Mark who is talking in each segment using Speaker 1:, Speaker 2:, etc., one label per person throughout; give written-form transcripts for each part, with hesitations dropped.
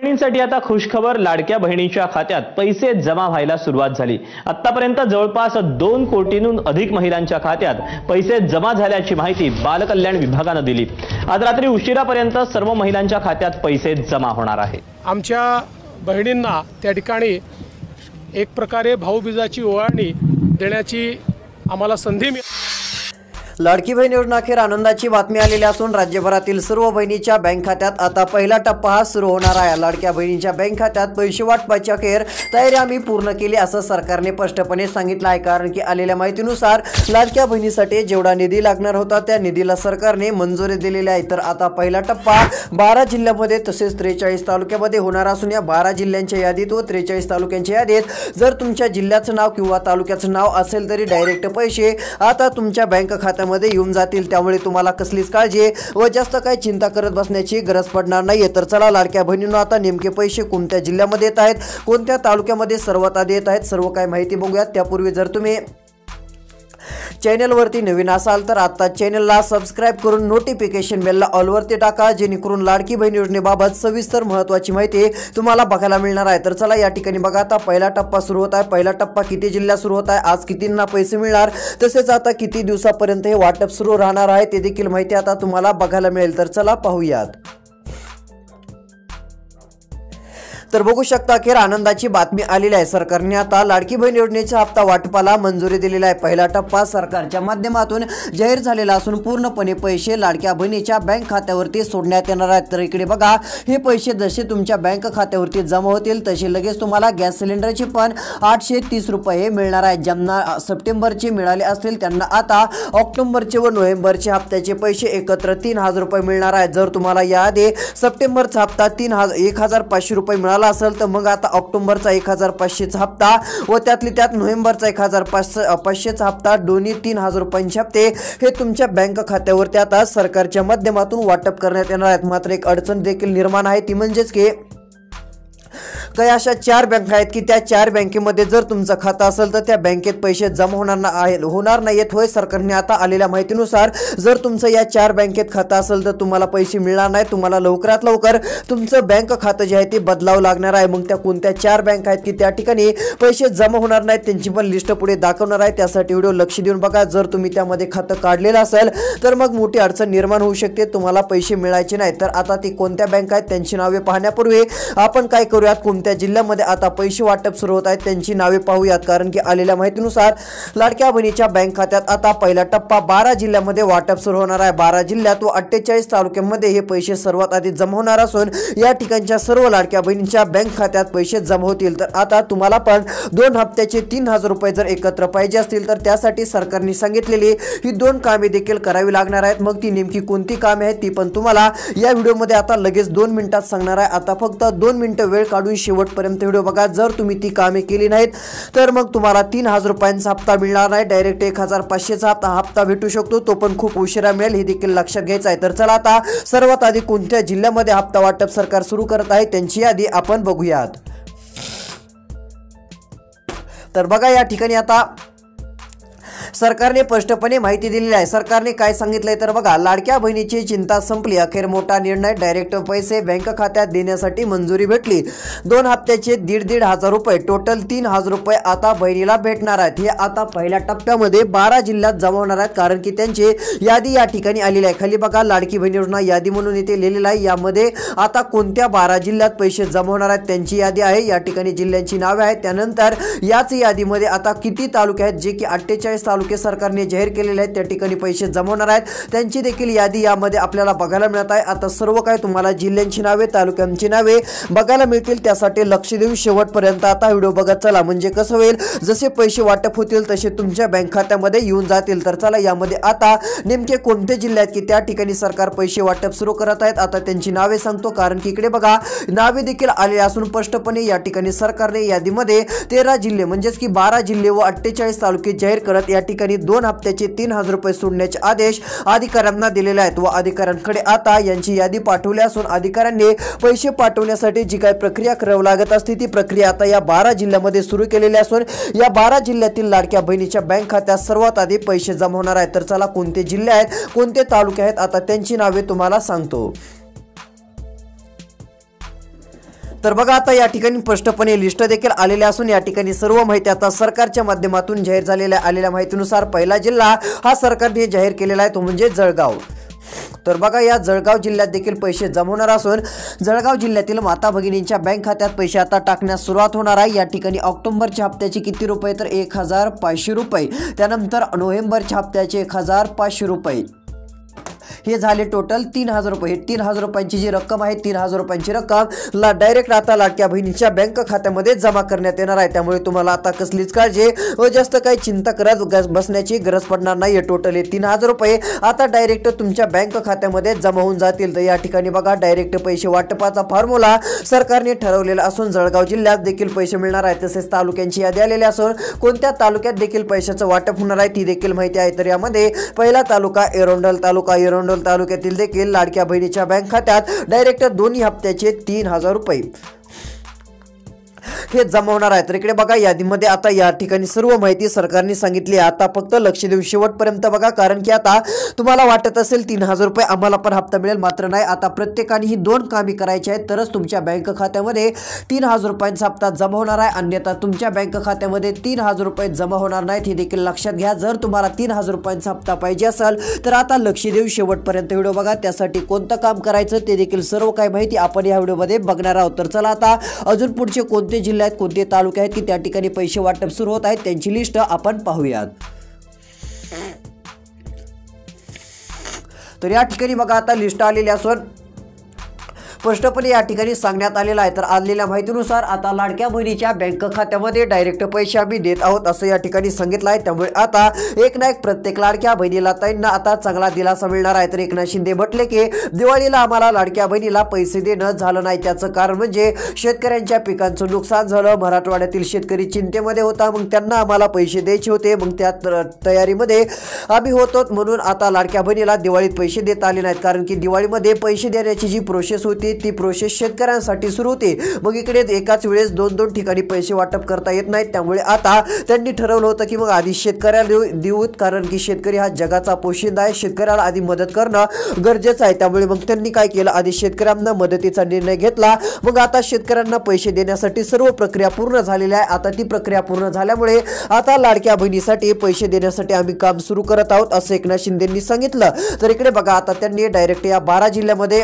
Speaker 1: बहिणींसाठी आता खुशखबर, लाडक्या बहिणीच्या खात्यात पैसे जमा व्हायला सुरुवात झाली। आतापर्यंत जवळपास 2 कोटींहून अधिक महिलांच्या खात्यात पैसे जमा झाल्याची माहिती बालकल्याण विभागाने दिली। आज रात्री उशिरापर्यंत सर्व महिलांच्या खात्यात पैसे जमा होणार आहे।
Speaker 2: आमच्या बहिणींना त्या ठिकाणी एक प्रकारे भाऊबीजाची ओवाळणी देण्याची आम्हाला संधी मिळाली।
Speaker 3: लाडकी बहीण योजना अखेर आनंदाची बातमी आलेली असून राज्यभरातील सर्व बहिणीच्या बँक खात्यात आता पहिला टप्पा हा सुरू होणार आहे। लाडक्या बहिणींच्या बँक खात्यात पैसे वाटपाची अखेर तयारी आम्ही पूर्ण केली असं सरकारने स्पष्टपणे सांगितलं आहे। कारण की आलेल्या माहितीनुसार लाडक्या बहिणीसाठी जेवढा निधी लागणार होता त्या निधीला सरकारने मंजुरी दिलेली आहे। तर आता पहिला टप्पा 12 जिल्ह्यांमध्ये तसेच 43 तालुक्यामध्ये होणार असून या 12 जिल्ह्यांच्या यादीत व 43 तालुक्यांच्या यादीत जर तुमच्या जिल्ह्याचं नाव किंवा तालुक्याचं नाव असेल तरी डायरेक्ट पैसे आता तुमच्या बँक खात्यात मध्ये येऊन जातील। त्यामुळे तुम्हाला कसलीच काळजी व जास्त काही चिंता करत बसण्याची गरज पडणार नाहीये। तर चला लाडक्या बहिणींना आता नेमके पैसे कोणत्या जिल्ह्यामध्ये येत आहेत, कोणत्या तालुक्यामध्ये सर्वात आधी येत आहेत, सर्व काही माहिती बघूयात। त्यापूर्वी जर तुम्ही चॅनलवरती नवीन असाल तर आता चॅनलला सबस्क्राइब करून नोटिफिकेशन बेलला ऑल वरती टाका, जेणेकरून लाडकी बहीण योजनेबाबत सविस्तर महत्त्वाची माहिती तुम्हाला बघायला मिळणार आहे। तर चला या ठिकाणी बघा, आता पहिला टप्पा सुरू होत आहे। पहिला टप्पा किती जिल्ह्यात सुरू होत आहे, आज कितींना पैसे मिळणार, तसेच आता किती दिवसापर्यंत हे वाटप सुरू राहणार आहे ते देखील माहिती आता तुम्हाला बघायला मिळेल। तर चला पाहूयात। तर बघू शकता अखेर आनंदाची बातमी आलेली आहे। सरकारने आता लाडकी बहीण योजनेच्या हप्ता वाटपाला मंजुरी दिलेली आहे। पहिला टप्पा सरकारच्या माध्यमातून जाहीर झालेला असून पूर्णपणे पैसे लाडक्या बहिणीच्या बँक खात्यावरती सोडण्यात येणार आहेत। तर इकडे बघा, हे पैसे जसे तुमच्या बँक खात्यावरती जमा होतील तसे लगेच तुम्हाला गॅस सिलेंडरचे पण 830 रुपये मिळणार आहेत। ज्यांना सप्टेंबरचे मिळाले असतील त्यांना आता ऑक्टोबरचे व नोव्हेंबरचे हप्त्याचे पैसे एकत्र 3000 रुपये मिळणार आहेत। जर तुम्हाला याआधी सप्टेंबरचा हप्ता 1500 रुपये मिळाला असेल तर मग आता ऑक्टोबरचा 1500चा हप्ता व त्यातली त्यात नोव्हेंबरचा 1500चा हप्ता, दोन्ही 3000 रुपयांचे हप्ते हे तुमच्या बँक खात्यावरती आता सरकारच्या माध्यमातून वाटप करण्यात येणार आहेत। मात्र एक अडचण देखील निर्माण आहे, ती म्हणजेच की काही अशा 4 बँका आहेत की त्या 4 बँकेमध्ये जर तुमचं खातं असेल तर त्या बँकेत पैसे जमा होणार नाहीत। होय, सरकारने आता आलेल्या माहितीनुसार जर तुमचं या 4 बँकेत खातं असेल तर तुम्हाला पैसे मिळणार नाही। तुम्हाला लवकरात लवकर तुमचं बँक खातं जे आहे ते बदलावं लागणार आहे। मग त्या कोणत्या 4 बँका आहेत की त्या ठिकाणी पैसे जमा होणार नाहीत त्यांची पण लिस्ट पुढे दाखवणार आहे। त्यासाठी व्हिडिओ लक्ष देऊन बघा। जर तुम्ही त्यामध्ये खातं काढलेलं असेल तर मग मोठी अडचण निर्माण होऊ शकते, तुम्हाला पैसे मिळायचे नाही। तर आता ती कोणत्या बँका आहेत त्यांची नावे पाहण्यापूर्वी आपण काय करूयात, कोणत्या जिल्ह्यामध्ये आता पैसे वाटप सुरू होत आहेत त्यांची नावे पाहूयात। कारण की आलेल्या माहितीनुसार लाडक्या बहिणीच्या बँक खात्यात आता पहिला टप्पा 12 जिल्ह्यामध्ये वाटप सुरू होणार आहे। 12 जिल्ह्यात व 48 तालुक्यांमध्ये हे पैसे सर्वात आधी जमा होणार असून या ठिकाणच्या सर्व लाडक्या बहिणींच्या बँक खात्यात पैसे जमा होतील। तर आता तुम्हाला पण 2 हप्त्याचे 3000 रुपये जर एकत्र पाहिजे असतील तर त्यासाठी सरकारने सांगितलेली ही 2 कामे देखील करावी लागणार आहेत। मग ती नेमकी कोणती कामे आहेत ती पण तुम्हाला या व्हिडिओमध्ये आता लगेच 2 मिनिटात सांगणार आहे। आता फक्त 2 मिनिटं वेळ काढून शेवटपर्यंत व्हिडिओ बघा। जर तुम्ही ती कामे केली नाहीत तर मग तुम्हाला 3000 रुपयांचा हप्ता मिळणार नाही, डायरेक्ट 1500चा हप्ता भेटू शकतो, तो पण खूप उशिरा मिळेल, हे देखील लक्षात घ्यायचं आहे। तर चला आता सर्वात आधी कोणत्या जिल्ह्यामध्ये हप्ता वाटप सरकार सुरू करत आहे त्यांची यादी आपण बघूयात। तर बघा, या ठिकाणी आता सरकारने स्पष्टपणे माहिती दिलेली आहे। सरकारने काय सांगितलंय तर बघा, लाडक्या बहिणीची चिंता संपली, अखेर मोठा निर्णय, डायरेक्ट पैसे बँक खात्यात देण्यासाठी मंजुरी भेटली। 2 हप्त्याचे 1500 रुपये, टोटल 3000 रुपये आता बहिणीला भेटणार आहेत। हे आता पहिल्या टप्प्यामध्ये 12 जिल्ह्यात जमा होणार आहेत। कारण की त्यांची यादी या ठिकाणी आलेली आहे। खाली बघा, लाडकी बहीण योजना यादी म्हणून इथे लिहिलेलं आहे। यामध्ये आता कोणत्या 12 जिल्ह्यात पैसे जमा होणार आहेत त्यांची यादी आहे। या ठिकाणी जिल्ह्यांची नावे आहेत। त्यानंतर याच यादीमध्ये आता किती तालुके आहेत जे की 48 तालुके सरकारने जाहीर केलेले आहेत त्या ठिकाणी पैसे जमा होणार आहेत त्यांची देखील यादी यामध्ये आपल्याला बघायला मिळत आहे। आता सर्व काय तुम्हाला जिल्ह्यांची नावे, तालुक्यांची नावे बघायला मिळतील, त्यासाठी लक्ष देऊन शेवटपर्यंत आता व्हिडिओ बघत चला, म्हणजे कसं होईल, जसे पैसे वाटप होतील तसे तुमच्या बँक खात्यामध्ये येऊन जातील। तर चला, यामध्ये आता नेमके कोणते जिल्हे आहेत की त्या ठिकाणी सरकार पैसे वाटप सुरू करत आहेत आता त्यांची नावे सांगतो। कारण की इकडे बघा, नावे देखील आले असून स्पष्टपणे या ठिकाणी सरकारने यादीमध्ये 13 जिल्हे म्हणजेच की 12 जिल्हे व 48 तालुके जाहीर करत या ठिकाणी 2 हप्त्याचे 3000 रुपये सोडण्याचे आदेश अधिकाऱ्यांना दिलेले आहेत व अधिकाऱ्यांकडे आता यांची यादी पाठवली असून अधिकाऱ्यांनी पैसे पाठवण्यासाठी जी काही प्रक्रिया करावी लागत असते ती प्रक्रिया आता या 12 जिल्ह्यामध्ये सुरू केलेली असून या 12 जिल्ह्यातील लाडक्या बहिणीच्या बँक खात्यात सर्वात आधी पैसे जमा होणार आहेत। तर चला, कोणते जिल्हे आहेत, कोणते तालुके आहेत, आता त्यांची नावे तुम्हाला सांगतो। तर बघा आता या ठिकाणी स्पष्टपणे लिस्ट देखील आलेल्या असून या ठिकाणी सर्व माहिती आता सरकारच्या माध्यमातून जाहीर झालेल्या आलेल्या माहितीनुसार पहिला जिल्हा हा सरकारने जाहीर केलेला आहे तो म्हणजे जळगाव। तर बघा या जळगाव जिल्ह्यात देखील पैसे जमा होणार असून जळगाव जिल्ह्यातील माता भगिनींच्या बँक खात्यात पैसे आता टाकण्यास सुरुवात होणार आहे। या ठिकाणी ऑक्टोबरच्या हप्त्याचे किती रुपये तर 1500 रुपये, त्यानंतर नोव्हेंबरच्या हप्त्याचे 1500 रुपये, हे झाले टोटल 3000 रुपये। 3000 रुपयांची जी रक्कम आहे 3000 रुपयांची रक्कम डायरेक्ट आता लाडक्या बहिणीच्या बँक खात्यामध्ये जमा करण्यात येणार आहे। त्यामुळे तुम्हाला आता कसलीच काळजी व जास्त काही चिंता करत बसण्याची गरज पडणार नाही। टोटल 3000 रुपये आता डायरेक्ट तुमच्या बँक खात्यामध्ये जमा होऊन जातील। तर या ठिकाणी बघा डायरेक्ट पैसे वाटपाचा फॉर्म्युला सरकारने ठरवलेला असून जळगाव जिल्ह्यात देखील पैसे मिळणार आहेत। तसेच तालुक्यांची यादी आलेली असून कोणत्या तालुक्यात देखील पैशाचं वाटप होणार आहे ती देखील माहिती आहे। तर यामध्ये पहिला तालुका एरोंडल तालुका, एरोंडल तालुक्यातील देखील लाडक्या बहिणीच्या बँक खात्यात डायरेक्ट दोन्ही हप्त्याचे 3000 रुपये हे जमा होणार आहे। तर इकडे बघा यादीमध्ये आता या ठिकाणी सर्व माहिती सरकारने सांगितली आहे। आता फक्त लक्ष देऊन शेवटपर्यंत बघा, कारण की आता तुम्हाला वाटत असेल 3000 रुपये आम्हाला पण हप्ता मिळेल, मात्र नाही। आता प्रत्येकाने ही 2 कामे करायची आहेत तरच तुमच्या बँक खात्यामध्ये 3000 रुपयांचा हप्ता जमा होणार आहे, अन्यथा तुमच्या बँक खात्यामध्ये 3000 रुपये जमा होणार नाहीत, हे देखील लक्षात घ्या। जर तुम्हाला 3000 रुपयांचा हप्ता पाहिजे असेल तर आता लक्ष देऊन शेवटपर्यंत व्हिडिओ बघा, त्यासाठी कोणतं काम करायचं ते देखील सर्व काही माहिती आपण या व्हिडिओमध्ये बघणार आहोत। तर चला आता अजून पुढचे कोणते जिल्हे आहेत, कोणते तालुके आहेत की त्या ठिकाणी पैसे वाटप सुरू होत आहेत त्यांची लिस्ट आपण पाहूयात। तर या ठिकाणी बघा आता लिस्ट आलेली असून स्पष्टपणे या ठिकाणी सांगण्यात आलेलं आहे। तर आलेल्या माहितीनुसार आता लाडक्या बहिणीच्या बँक खात्यामध्ये डायरेक्ट पैसे आम्ही देत आहोत असं या ठिकाणी सांगितलं आहे। त्यामुळे आता एक ना एक प्रत्येक लाडक्या बहिणीला ताईंना आता चांगला दिलासा मिळणार आहे। तर एकनाथ शिंदे म्हटले की दिवाळीला आम्हाला लाडक्या बहिणीला पैसे देणं झालं नाही, त्याचं कारण म्हणजे शेतकऱ्यांच्या पिकांचं नुकसान झालं, मराठवाड्यातील शेतकरी चिंतेमध्ये होता, मग त्यांना आम्हाला पैसे द्यायचे होते, मग त्या तयारीमध्ये आम्ही होतो, म्हणून आता लाडक्या बहिणीला दिवाळीत पैसे देता आले नाहीत। कारण की दिवाळीमध्ये पैसे देण्याची जी प्रोसेस होती ती प्रोसेस शेतकऱ्यांसाठी सुरू होती, मग इकडे एकाच वेळेस 2-2 ठिकाणी पैसे वाटप करता येत नाहीत। त्यामुळे आता त्यांनी ठरवलं होतं की मग आधी शेतकऱ्याला देऊत, कारण की शेतकरी हा जगाचा पोशिंदा आहे, शेतकऱ्याला आधी मदत करणं गरजेचं आहे। त्यामुळे मग त्यांनी काय केलं, आधी शेतकऱ्यांना मदतीचा निर्णय घेतला। मग आता शेतकऱ्यांना पैसे देण्यासाठी सर्व प्रक्रिया पूर्ण झालेली आहे। आता ती प्रक्रिया पूर्ण झाल्यामुळे आता लाडक्या बहिणीसाठी पैसे देण्यासाठी आम्ही काम सुरू करत आहोत असं एकनाथ शिंदेंनी सांगितलं। तर इकडे बघा आता त्यांनी डायरेक्ट या 12 जिल्ह्यामध्ये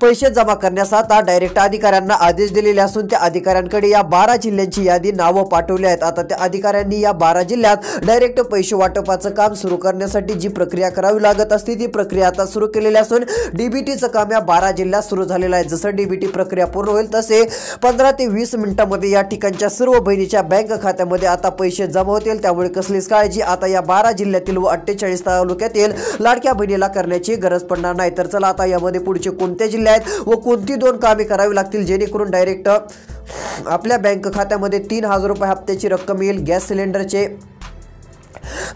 Speaker 3: पैसे जमा करण्यास आता डायरेक्ट अधिकाऱ्यांना आदेश दिलेले असून त्या अधिकाऱ्यांकडे या 12 जिल्ह्यांची यादी नावं पाठवली आहेत। आता त्या अधिकाऱ्यांनी या 12 जिल्ह्यात डायरेक्ट पैसे वाटपाचं काम सुरू करण्यासाठी जी प्रक्रिया करावी लागत असते ती प्रक्रिया आता सुरू केलेली असून डीबीटीचं काम या 12 जिल्ह्यात सुरू झालेलं आहे। जसं डीबीटी प्रक्रिया पूर्ण होईल तसे 15 ते 20 मिनिटांमध्ये या ठिकाणच्या सर्व बहिणीच्या बँक खात्यामध्ये आता पैसे जमा होतील। त्यामुळे कसलीच काळजी आता या 12 जिल्ह्यातील व 48 तालुक्यातील लाडक्या बहिणीला करण्याची गरज पडणार नाही। तर चला आता यामध्ये पुढचे कोणते जिल्हे आहेत व कोणती 2 कामे करावी लागतील जेणेकरून डायरेक्ट आपल्या बँक खात्यामध्ये 3000 रुपये हप्त्याची रक्कम येईल। गॅस सिलेंडरचे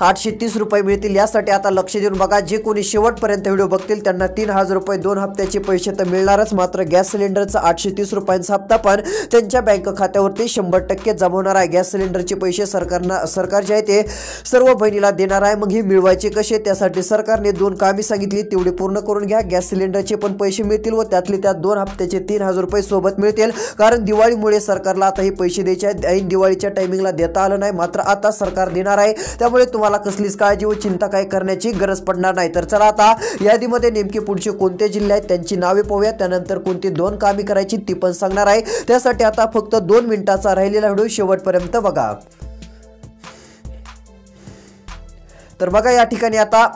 Speaker 3: 830 रुपये मिळतील। यासाठी आता लक्ष देऊन बघा, जे कोणी शेवटपर्यंत व्हिडिओ बघतील त्यांना 3000 रुपये 2 हप्त्याचे पैसे तर मिळणारच, मात्र गॅस सिलेंडरचा 830 रुपयांचा हप्ता पण त्यांच्या बँक खात्यावरती 100% जमा होणार आहे। गॅस सिलेंडरचे पैसे सरकार जे आहे ते सर्व बहिणीला देणार आहे। मग हे मिळवायचे कसे, त्यासाठी सरकारने 2 कामे सांगितली तेवढी पूर्ण करून घ्या। गॅस सिलेंडरचे पण पैसे मिळतील व त्यातले त्या 2 हप्त्याचे 3000 रुपये सोबत मिळतील, कारण दिवाळीमुळे सरकारला आता हे पैसे द्यायचे आहेत। ऐन दिवाळीच्या टायमिंगला देता आलं नाही, मात्र आता सरकार देणार आहे। त्यामुळे तुम्हाला कसलीच काळजी व चिंता काय करण्याची गरज पडणार नाही। तर चला आता यादीमध्ये नेमके पुढचे कोणते जिल्हे आहेत त्यांची नावे पाहूया, त्यानंतर कोणती 2 कामे करायची ती पण सांगणार आहे। त्यासाठी आता फक्त 2 मिनिटाचा राहिलेला व्हिडिओ शेवटपर्यंत बघा। तर बघा या ठिकाणी आता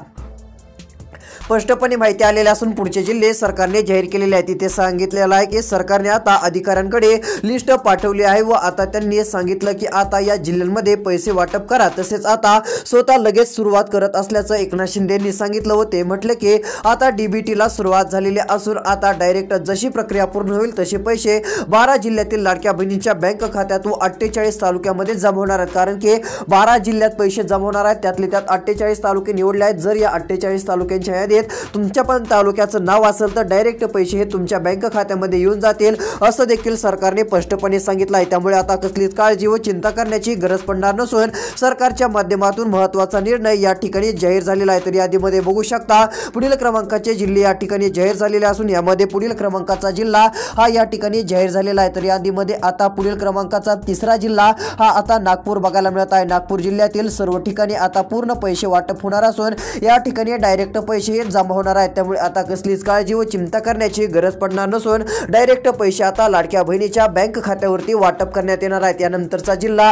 Speaker 3: स्पष्टपणे माहिती आलेली असून पुढचे जिल्हे सरकारने जाहीर केलेले आहेत। तिथे सांगितलेलं आहे की सरकारने आता अधिकाऱ्यांकडे लिस्ट पाठवली आहे व आता त्यांनी सांगितलं की आता या जिल्ह्यांमध्ये पैसे वाटप करा। तसेच आता स्वतः लगेच सुरुवात करत असल्याचं एकनाथ शिंदेंनी सांगितलं व ते म्हटले की आता डीबीटीला सुरुवात झालेली असून आता डायरेक्ट जशी प्रक्रिया पूर्ण होईल तसे पैसे 12 जिल्ह्यातील लाडक्या बहिणींच्या बँक खात्यात व 48 तालुक्यामध्ये जमा होणार आहेत। कारण की 12 जिल्ह्यात पैसे जमा होणार आहेत, त्यातले त्यात 48 तालुके निवडले आहेत। जर या 48 तालुक्यांच्या यादीत यादीत तुमच्या पण तालुक्याचं नाव असेल तर डायरेक्ट पैसे हे तुमच्या बँक खात्यामध्ये येऊन जातील असं देखील सरकारने स्पष्टपणे सांगितलं आहे। त्यामुळे आता कसलीच काळजी व चिंता करण्याची गरज पडणार नसून सरकारच्या माध्यमातून महत्त्वाचा निर्णय या ठिकाणी जाहीर झालेला आहे। तर यादीमध्ये बघू शकता पुढील क्रमांकाचे जिल्हे या ठिकाणी जाहीर झालेले असून यामध्ये पुढील क्रमांकाचा जिल्हा हा या ठिकाणी जाहीर झालेला आहे। तर यादीमध्ये आता पुढील क्रमांकाचा तिसरा जिल्हा हा आता नागपूर बघायला मिळत आहे। नागपूर जिल्ह्यातील सर्व ठिकाणी आता पूर्ण पैसे वाटप होणार असून या ठिकाणी डायरेक्ट पैसे जमा होणार आहेत। त्यामुळे आता कसलीच काळजी व चिंता करण्याची गरज पडणार नसून डायरेक्ट पैसे आता लाडक्या बहिणीच्या बँक खात्यावरती वाटप करण्यात येणार आहेत। यानंतरचा जिल्हा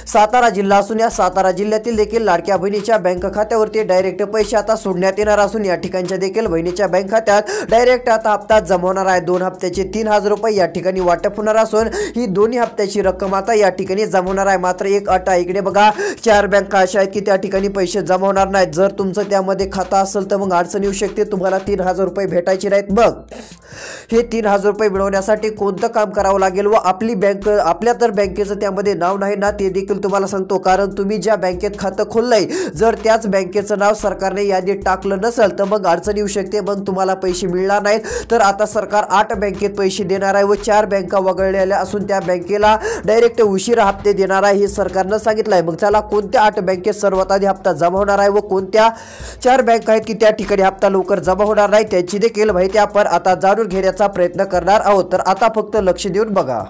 Speaker 3: सातारा जिल्हा असून या सातारा जिल्ह्यातील देखील लाडक्या बहिणीच्या बँक खात्यावरती डायरेक्ट पैसे आता सोडण्यात येणार असून या ठिकाणच्या देखील बहिणीच्या बँक खात्यात डायरेक्ट आता हप्ता जमा होणार आहे। 2 हप्त्याचे 3000 रुपये या ठिकाणी वाटप होणार असून ही दोन्ही हप्त्याची रक्कम आता या ठिकाणी जमा होणार आहे। मात्र एक अट आहे, इकडे बघा 4 बँका अशा आहेत की त्या ठिकाणी पैसे जमा होणार नाहीत। जर तुमचं त्यामध्ये खाता असेल तर मग अडचण येऊ शकते, तुम्हाला 3000 रुपये भेटायचे नाहीत। बघ हे 3000 रुपये मिळवण्यासाठी कोणतं काम करावं लागेल व आपली बँक आपल्या तर बँकेचं त्यामध्ये नाव नाही ना ते देखील तुम्हाला सांगतो, कारण तुम्ही ज्या बँकेत खातं खोललंय जर त्याच बँकेचं नाव सरकारने यादीत टाकलं नसेल तर मग अडचण येऊ शकते, मग तुम्हाला पैसे मिळणार नाहीत। तर आता सरकार 8 बँकेत पैसे देणार आहे व 4 बँका वगळलेल्या असून त्या बँकेला डायरेक्ट उशिरा हप्ते देणार आहे हे सरकारनं सांगितलं आहे। मग चला कोणत्या 8 बँकेत सर्वात आधी हप्ता जमा होणार आहे व कोणत्या 4 बँका आहेत की त्या ठिकाणी हप्ता लवकर जमा होणार नाही त्याची देखील माहिती आपण आता जाणून घेण्याचा प्रयत्न करणार आहोत। तर आता फक्त लक्ष देऊन बघा।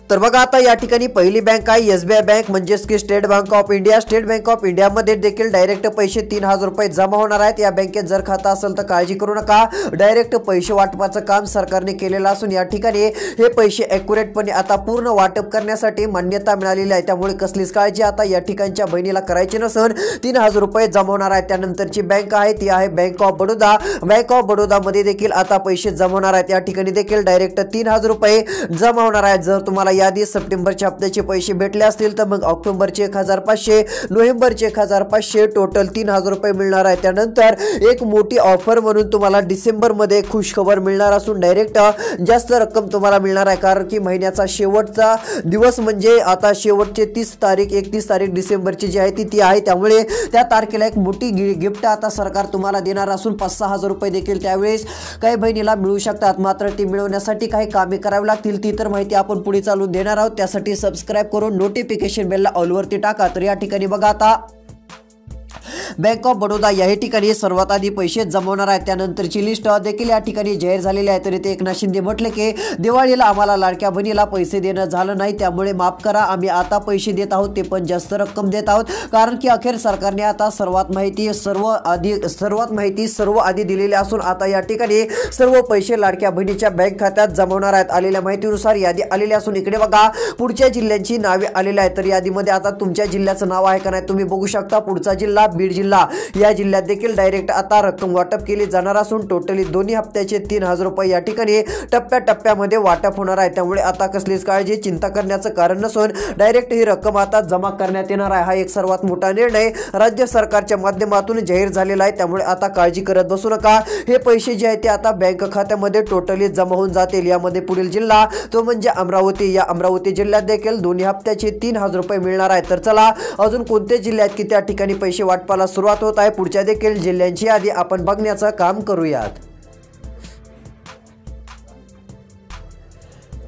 Speaker 3: तर बघा आता या ठिकाणी पहिली बँक आहे SBI बँक म्हणजेच की state bank of India. State bank of इंडियामध्ये देखील डायरेक्ट पैसे 3000 रुपये जमा होणार आहेत। या बँकेत जर खाता असेल तर काळजी करू नका, डायरेक्ट पैसे वाटपाचं काम सरकारने केलेलं असून या ठिकाणी हे पैसे ॲक्युरेटपणे आता पूर्ण वाटप करण्यासाठी मान्यता मिळालेली आहे। त्यामुळे कसलीच काळजी आता या ठिकाणच्या बहिणीला करायची नसून 3000 रुपये जमा होणार आहेत। त्यानंतरची बँक आहे ती आहे bank of Baroda. Bank of बडोदामध्ये देखील आता पैसे जमा होणार आहेत। या ठिकाणी देखील डायरेक्ट 3000 रुपये जमा होणार आहेत। जर तुम्हाला यादी सप्टेंबरच्या हप्त्याचे पैसे भेटले असतील तर मग ऑक्टोबरचे 1500, नोव्हेंबरचे 1500, टोटल 3000 रुपये मिळणार आहे। त्यानंतर एक मोठी ऑफर म्हणून तुम्हाला डिसेंबरमध्ये खुशखबर मिळणार असून डायरेक्ट जास्त रक्कम तुम्हाला मिळणार आहे, कारण की महिन्याचा शेवटचा दिवस म्हणजे आता शेवटचे 31 तारीख डिसेंबरची जी आहे ती आहे। त्यामुळे त्या तारखेला एक मोठी गिफ्ट आता सरकार तुम्हाला देणार असून 5-6000 रुपये देखील त्यावेळेस काही बहिणीला मिळू शकतात। मात्र ती मिळवण्यासाठी काही कामे करावी लागतील, ती तर माहिती आपण पुढे चालून देणार आहोत। त्यासाठी सबस्क्राइब करून नोटिफिकेशन बेलला ऑल वरती टाका। तर या ठिकाणी बघा आता बँक ऑफ बडोदा या ठिकाणी सर्वात आधी पैसे जमवणार आहेत। त्यानंतरची लिस्ट देखील या ठिकाणी जाहीर झालेली आहे। तर इथे एकनाथ शिंदे म्हटले की दिवाळीला आम्हाला लाडक्या बहिणीला पैसे देणं झालं नाही, त्यामुळे माफ करा, आम्ही आता पैसे देत आहोत, ते पण जास्त रक्कम देत आहोत, कारण की अखेर सरकारने आता सर्वात माहिती सर्व आधी दिलेली असून आता या ठिकाणी सर्व पैसे लाडक्या बहिणीच्या बँक खात्यात जमवणार आहेत। आलेल्या माहितीनुसार यादी आलेली असून इकडे बघा पुढच्या जिल्ह्यांची नावे आलेली आहेत। तर यादीमध्ये आता तुमच्या जिल्ह्याचं नाव आहे का नाही तुम्ही बघू शकता। पुढचा जिल्हा बीड जिल्हा, या जिल्ह्यात देखील डायरेक्ट आता रक्कम वाटप केली जाणार असून टोटली दोन्ही हप्त्याचे 3000 रुपये या ठिकाणी टप्प्याटप्प्यामध्ये वाटप होणार आहे। त्यामुळे आता कसलीच काळजी चिंता करण्याचं कारण नसून डायरेक्ट ही रक्कम आता जमा करण्यात येणार आहे। हा एक सर्वात मोठा निर्णय राज्य सरकारच्या माध्यमातून जाहीर झालेला आहे। त्यामुळे आता काळजी करत बसू नका, हे पैसे जे आहेत ते आता बँक खात्यामध्ये टोटली जमा होऊन जातील। यामध्ये पुढील जिल्हा तो म्हणजे अमरावती। या अमरावती जिल्ह्यात देखील दोन्ही हप्त्याचे 3000 रुपये मिळणार आहेत। तर चला अजून कोणते जिल्ह्यात की त्या ठिकाणी पैसे वाटपाला सुरुवात होत आहे, पुढच्या देखील जिल्ह्यांची यादी आपण बघण्याचं काम करूयात।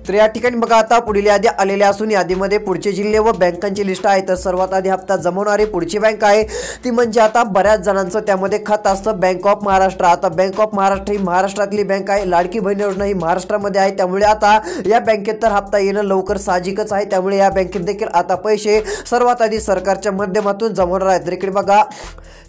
Speaker 3: तर या ठिकाणी बघा आता पुढील यादी आलेल्या असून यादीमध्ये पुढचे जिल्हे व बँकांची लिस्ट आहे। तर सर्वात आधी हप्ता जमवणारी पुढची बँक आहे ती म्हणजे आता बऱ्याच जणांचं त्यामध्ये खातं असतं बँक ऑफ महाराष्ट्र। आता बँक ऑफ महाराष्ट्र ही महाराष्ट्रातली बँक आहे, लाडकी बहीण योजना ही महाराष्ट्रामध्ये आहे, त्यामुळे आता या बँकेत तर हप्ता येणं लवकर साहजिकच आहे। त्यामुळे या बँकेत देखील आता पैसे सर्वात आधी सरकारच्या माध्यमातून जमवणार आहेत। तर इकडे बघा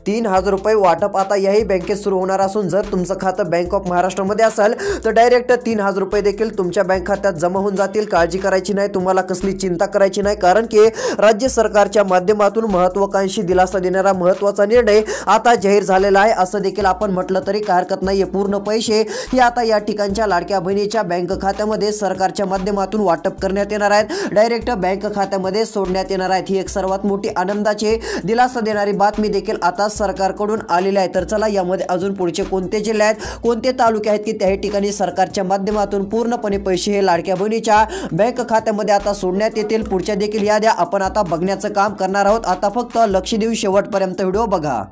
Speaker 3: 3000 रुपये वाटप आता याही बँकेत सुरू होणार असून जर तुमचं खातं बँक ऑफ महाराष्ट्रामध्ये असेल तर डायरेक्ट 3000 रुपये देखील तुमच्या बँक खात्यात जमा होऊन जातील। काळजी करायची नाही, तुम्हाला कसली चिंता करायची नाही, कारण की राज्य सरकारच्या माध्यमातून महत्त्वाकांक्षी दिलासा देणारा महत्त्वाचा निर्णय आता जाहीर झालेला आहे असं देखील आपण म्हटलं तरी काय हरकत नाहीये। पूर्ण पैसे हे आता या ठिकाणच्या लाडक्या बहिणीच्या बँक खात्यामध्ये सरकारच्या माध्यमातून वाटप करण्यात येणार आहेत, डायरेक्ट बँक खात्यामध्ये सोडण्यात येणार आहेत। ही एक सर्वात मोठी आनंदाची दिलासा देणारी बातमी देखील आता सरकारकडून आलेले आहे। तर चला यामध्ये अजून पुढचे कोणते जिल्हे आहेत, कोणते तालुके आहेत की त्या ठिकाणी सरकारच्या माध्यमातून पूर्णपणे पैसे हे लाडक्या बहिणीच्या बँक खात्यामध्ये आता सोडण्यात येतील। पुढच्या देखील याद्या आपण आता बघण्याचं काम करणार आहोत। आता फक्त लक्ष देऊन शेवटपर्यंत व्हिडिओ बघा।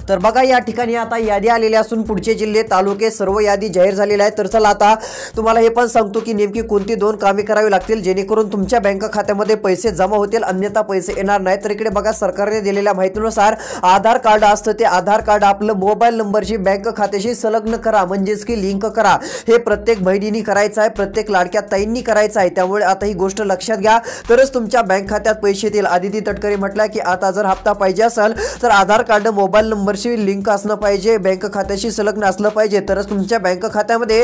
Speaker 3: तर बघा या ठिकाणी आता यादी आलेली असून पुढचे जिल्हे तालुके सर्व यादी जाहीर झालेली आहे। तर चला आता तुम्हाला हे पण सांगतो की नेमकी कोणती दोन कामे करावी लागतील जेणेकरून तुमच्या बँक खात्यामध्ये पैसे जमा होतील, अन्यथा पैसे येणार नाही। तर इकडे बघा सरकारने दिलेल्या माहितीनुसार आधार कार्ड असतं ते आधार कार्ड आपलं मोबाईल नंबरशी बँक खात्याशी संलग्न करा, म्हणजेच की लिंक करा। हे प्रत्येक बहिणींनी करायचं आहे, प्रत्येक लाडक्या ताईंनी करायचं आहे। त्यामुळे आता ही गोष्ट लक्षात घ्या, तरच तुमच्या बँक खात्यात पैसे येतील। आदिती तटकरे म्हटलं की आता जर हप्ता पाहिजे असेल तर आधार कार्ड मोबाईल नंबर लिंक असणं पाहिजे, बँक खात्याशी संलग्न असलं पाहिजे, तरच तुमच्या बँक खात्यामध्ये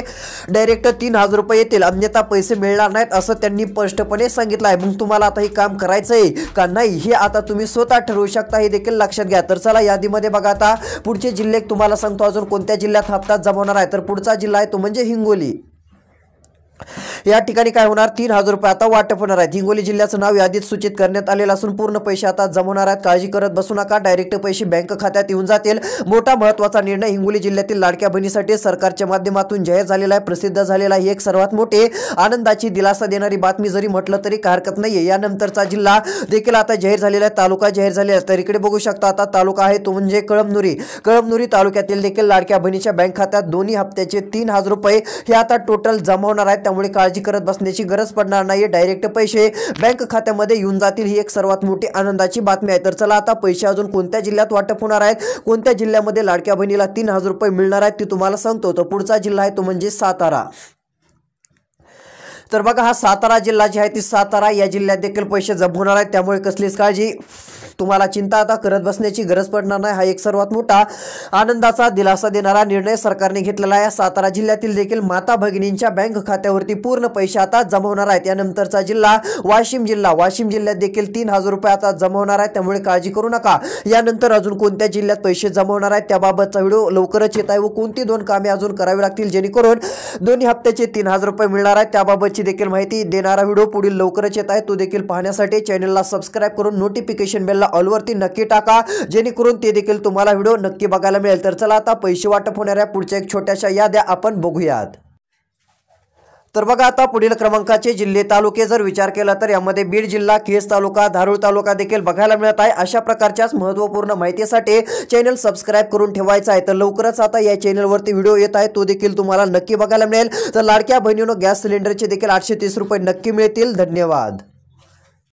Speaker 3: डायरेक्ट 3000 रुपये येतील, अन्यथा पैसे मिळणार नाहीत असं त्यांनी स्पष्टपणे सांगितलं आहे। मग तुम्हाला आता हे काम करायचंय का नाही हे आता तुम्ही स्वतः ठरवू शकता, हे देखील लक्षात घ्या। तर चला यादीमध्ये बघा आता पुढचे जिल्हे तुम्हाला सांगतो अजून कोणत्या जिल्ह्यात हप्ता जमा होणार आहे। तर पुढचा जिल्हा आहे तो म्हणजे हिंगोली। या ठिकाणी काय होणार, 3000 रुपये आता वाटप होणार आहे। हिंगोली जिल्ह्याचं नाव यादीत सूचित करण्यात आलेलं असून पूर्ण पैसे आता जमा होणार आहेत। काळजी करत बसू नका, डायरेक्ट पैसे बँक खात्यात येऊन जातील। मोठा महत्त्वाचा निर्णय हिंगोली जिल्ह्यातील लाडक्या बहिणीसाठी सरकारच्या माध्यमातून जाहीर झालेला आहे, प्रसिद्ध झालेला आहे। एक सर्वात मोठी आनंदाची दिलासा देणारी बातमी जरी म्हटलं तरी काय हरकत नाहीये। यानंतरचा जिल्हा देखील आता जाहीर झालेला आहे, तालुका जाहीर झालेला आहे। तर इकडे बघू शकता आता तालुका आहे तो म्हणजे कळमनुरी तालुक्यातील देखील लाडक्या बहिणीच्या बँक खात्यात दोन्ही हप्त्याचे 3000 रुपये हे आता टोटल जमा होणार आहेत। त्यामुळे काळजी करत बसण्याची गरज पडणार नाही, डायरेक्ट पैसे बँक खात्यामध्ये येऊन जातील। ही एक सर्वात मोठी आनंदाची बातमी आहे। तर चला आता पैसे अजून कोणत्या जिल्ह्यात वाटप होणार आहेत, कोणत्या जिल्ह्यामध्ये लाडक्या बहिणीला 3000 रुपये मिळणार आहेत ते तुम्हाला सांगतो। तर पुढचा जिल्हा आहे तो म्हणजे सातारा। तर बघा हा सातारा जिल्हा जी आहे ती सातारा या जिल्ह्यात देखील पैसे जमा होणार आहेत। त्यामुळे कसलीच काळजी तुम्हाला चिंता आता करत बसण्याची गरज पडणार नाही। हा एक सर्वात मोठा आनंदाचा दिलासा देणारा निर्णय सरकारने घेतलेला आहे। सातारा जिल्ह्यातील देखील माता भगिनींच्या बँक खात्यावरती पूर्ण पैसे आता जमा होणार आहेत। यानंतरचा जिल्हा वाशिम जिल्ह्यात देखील 3000 रुपये आता जमा होणार आहेत। त्यामुळे काळजी करू नका। यानंतर अजून कोणत्या जिल्ह्यात पैसे जमा होणार आहेत त्याबाबतचा व्हिडिओ लवकरच येत आहे व कोणती दोन कामे अजून करावी लागतील जेणेकरून दोन्ही हप्त्याचे 3000 रुपये मिळणार आहेत त्याबाबतची देखील माहिती देणारा व्हिडिओ पुढील लवकरच येत आहे। तो देखील पाहण्यासाठी चॅनलला सबस्क्राइब करून नोटिफिकेशन बेलला ऑल वरती नक्की टाका, जेणेकरून ते देखील तुम्हाला व्हिडिओ नक्की बघायला मिळेल। तर चला आता पैसे वाटप होणाऱ्या पुढच्या एक छोट्याशा याद्या आपण बघूयात। तर बघा आता पुढील क्रमांकाचे जिल्हे तालुके जर विचार केला तर यामध्ये बीड जिल्हा, केज तालुका, धारूर तालुका देखील बघायला मिळत आहे। अशा प्रकारच्याच महत्त्वपूर्ण माहितीसाठी चॅनल सबस्क्राइब करून ठेवायचा आहे। तर लवकरच आता या चॅनलवरती व्हिडिओ येत आहे, तो देखील तुम्हाला नक्की बघायला मिळेल। तर लाडक्या बहिणींनो गॅस सिलेंडरचे देखील 830 रुपये नक्की मिळतील। धन्यवाद।